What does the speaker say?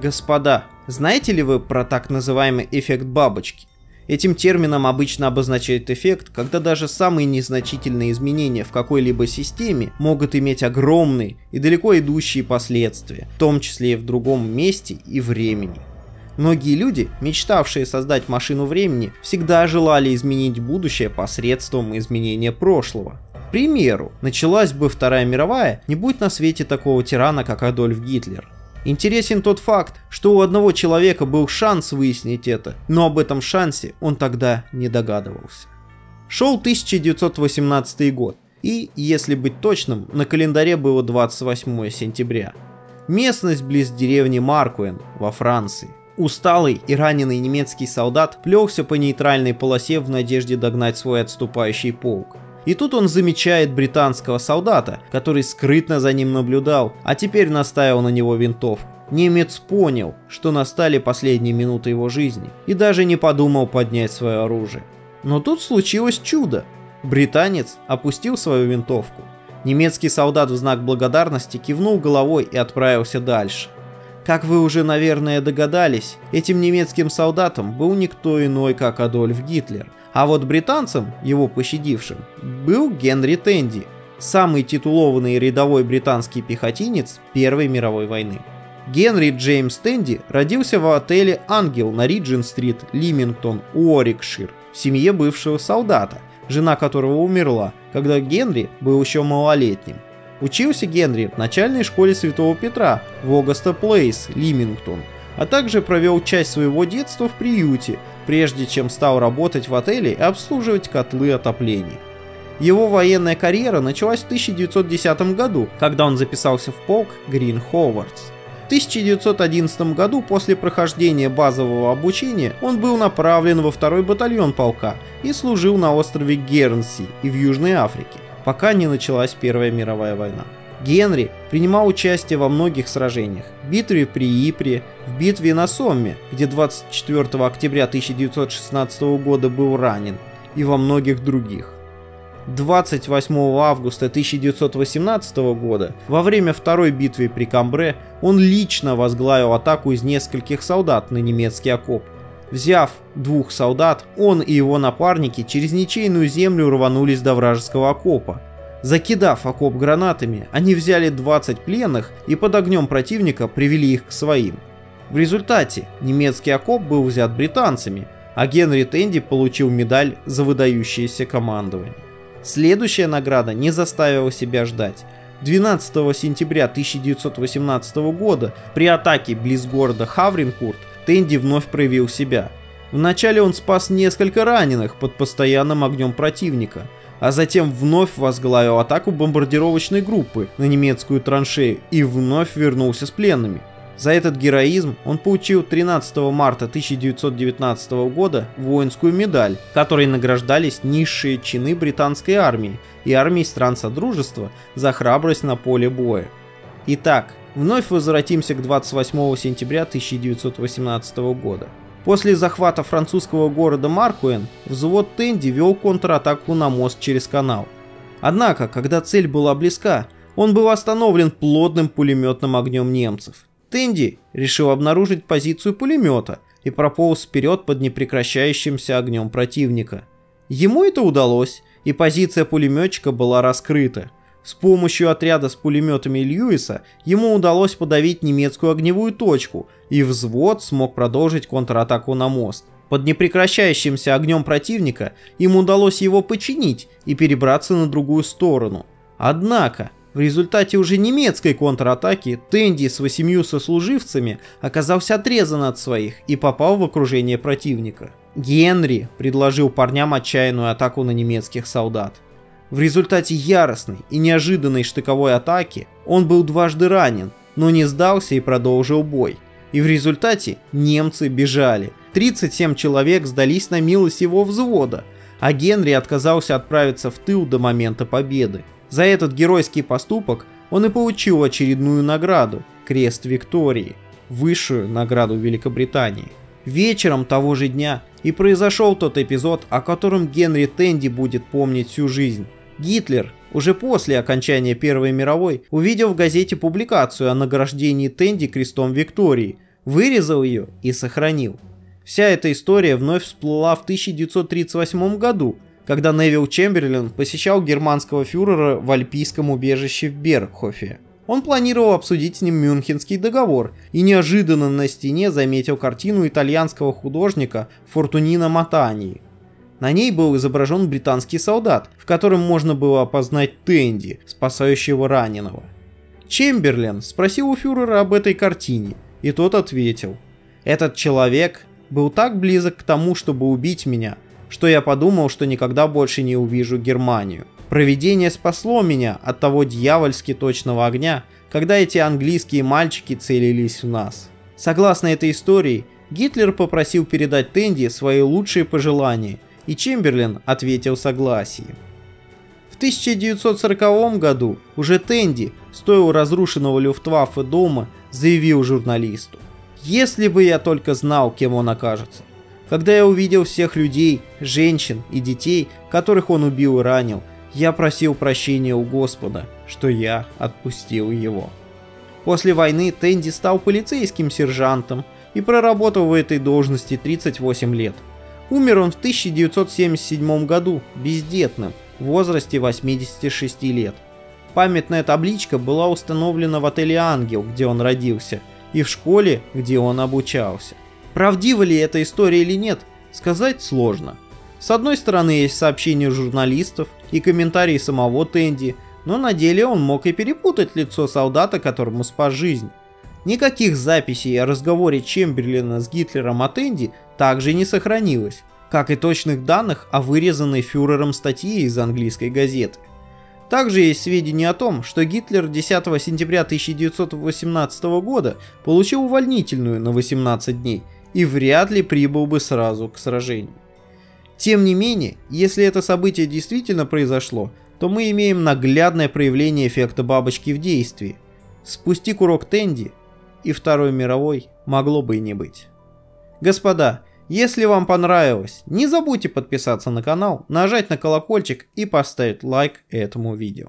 Господа, знаете ли вы про так называемый эффект бабочки? Этим термином обычно обозначают эффект, когда даже самые незначительные изменения в какой-либо системе могут иметь огромные и далеко идущие последствия, в том числе и в другом месте и времени. Многие люди, мечтавшие создать машину времени, всегда желали изменить будущее посредством изменения прошлого. К примеру, началась бы Вторая мировая, не будь на свете такого тирана, как Адольф Гитлер. Интересен тот факт, что у одного человека был шанс выяснить это, но об этом шансе он тогда не догадывался. Шел 1918 год, и, если быть точным, на календаре было 28 сентября. Местность близ деревни Маркуэн во Франции. Усталый и раненый немецкий солдат плелся по нейтральной полосе в надежде догнать свой отступающий полк. И тут он замечает британского солдата, который скрытно за ним наблюдал, а теперь наставил на него винтовку. Немец понял, что настали последние минуты его жизни, и даже не подумал поднять свое оружие. Но тут случилось чудо. Британец опустил свою винтовку. Немецкий солдат в знак благодарности кивнул головой и отправился дальше. Как вы уже, наверное, догадались, этим немецким солдатом был никто иной, как Адольф Гитлер. А вот британцем, его пощадившим, был Генри Тенди, самый титулованный рядовой британский пехотинец Первой мировой войны. Генри Джеймс Тенди родился в отеле «Ангел» на Риджент-стрит, Лимингтон, Уорикшир, в семье бывшего солдата, жена которого умерла, когда Генри был еще малолетним. Учился Генри в начальной школе Святого Петра в Огасто Плейс, Лимингтон, а также провел часть своего детства в приюте, прежде чем стал работать в отеле и обслуживать котлы отопления. Его военная карьера началась в 1910 году, когда он записался в полк Green Howards. В 1911 году, после прохождения базового обучения, он был направлен во 2-й батальон полка и служил на острове Гернси и в Южной Африке, пока не началась Первая мировая война. Генри принимал участие во многих сражениях: в битве при Йпре, в битве на Сомме, где 24 октября 1916 года был ранен, и во многих других. 28 августа 1918 года, во время второй битвы при Камбре, он лично возглавил атаку из нескольких солдат на немецкий окоп. Взяв 2 солдат, он и его напарники через ничейную землю рванулись до вражеского окопа. Закидав окоп гранатами, они взяли 20 пленных и под огнем противника привели их к своим. В результате немецкий окоп был взят британцами, а Генри Тенди получил медаль за выдающееся командование. Следующая награда не заставила себя ждать. 12 сентября 1918 года при атаке близ города Хавринкурт Тенди вновь проявил себя. Вначале он спас несколько раненых под постоянным огнем противника, а затем вновь возглавил атаку бомбардировочной группы на немецкую траншею и вновь вернулся с пленными. За этот героизм он получил 13 марта 1919 года воинскую медаль, которой награждались низшие чины британской армии и армии стран Содружества за храбрость на поле боя. Итак, вновь возвратимся к 28 сентября 1918 года. После захвата французского города Маркуэн взвод Тенди вел контратаку на мост через канал. Однако, когда цель была близка, он был остановлен плотным пулеметным огнем немцев. Тенди решил обнаружить позицию пулемета и прополз вперед под непрекращающимся огнем противника. Ему это удалось, и позиция пулеметчика была раскрыта. С помощью отряда с пулеметами Льюиса ему удалось подавить немецкую огневую точку, и взвод смог продолжить контратаку на мост. Под непрекращающимся огнем противника им удалось его подчинить и перебраться на другую сторону. Однако, в результате уже немецкой контратаки Тенди с 8 сослуживцами оказался отрезан от своих и попал в окружение противника. Генри предложил парням отчаянную атаку на немецких солдат. В результате яростной и неожиданной штыковой атаки он был дважды ранен, но не сдался и продолжил бой. И в результате немцы бежали. 37 человек сдались на милость его взвода, а Генри отказался отправиться в тыл до момента победы. За этот геройский поступок он и получил очередную награду – Крест Виктории, высшую награду Великобритании. Вечером того же дня и произошел тот эпизод, о котором Генри Тенди будет помнить всю жизнь. Гитлер, уже после окончания Первой мировой, увидел в газете публикацию о награждении Тенди Крестом Виктории, вырезал ее и сохранил. Вся эта история вновь всплыла в 1938 году, когда Невил Чемберлен посещал германского фюрера в альпийском убежище в Бергхофе. Он планировал обсудить с ним Мюнхенский договор и неожиданно на стене заметил картину итальянского художника Фортунино Матании. На ней был изображен британский солдат, в котором можно было опознать Тенди, спасающего раненого. Чемберлен спросил у фюрера об этой картине, и тот ответил: «Этот человек был так близок к тому, чтобы убить меня, что я подумал, что никогда больше не увижу Германию. Провидение спасло меня от того дьявольски точного огня, когда эти английские мальчики целились в нас». Согласно этой истории, Гитлер попросил передать Тенди свои лучшие пожелания, и Чемберлен ответил согласием. В 1940 году уже Тенди, стоя у разрушенного Люфтваффе дома, заявил журналисту: «Если бы я только знал, кем он окажется. Когда я увидел всех людей, женщин и детей, которых он убил и ранил, я просил прощения у Господа, что я отпустил его». После войны Тенди стал полицейским сержантом и проработал в этой должности 38 лет. Умер он в 1977 году, бездетным, в возрасте 86 лет. Памятная табличка была установлена в отеле «Ангел», где он родился, и в школе, где он обучался. Правдива ли эта история или нет, сказать сложно. С одной стороны, есть сообщения журналистов и комментарии самого Тенди, но на деле он мог и перепутать лицо солдата, которому спас жизнь. Никаких записей о разговоре Чемберлена с Гитлером о Тенди также не сохранилось, как и точных данных о вырезанной фюрером статье из английской газеты. Также есть сведения о том, что Гитлер 10 сентября 1918 года получил увольнительную на 18 дней и вряд ли прибыл бы сразу к сражению. Тем не менее, если это событие действительно произошло, то мы имеем наглядное проявление эффекта бабочки в действии. Спусти курок Тенди, и Второй мировой могло бы и не быть. Господа, если вам понравилось, не забудьте подписаться на канал, нажать на колокольчик и поставить лайк этому видео.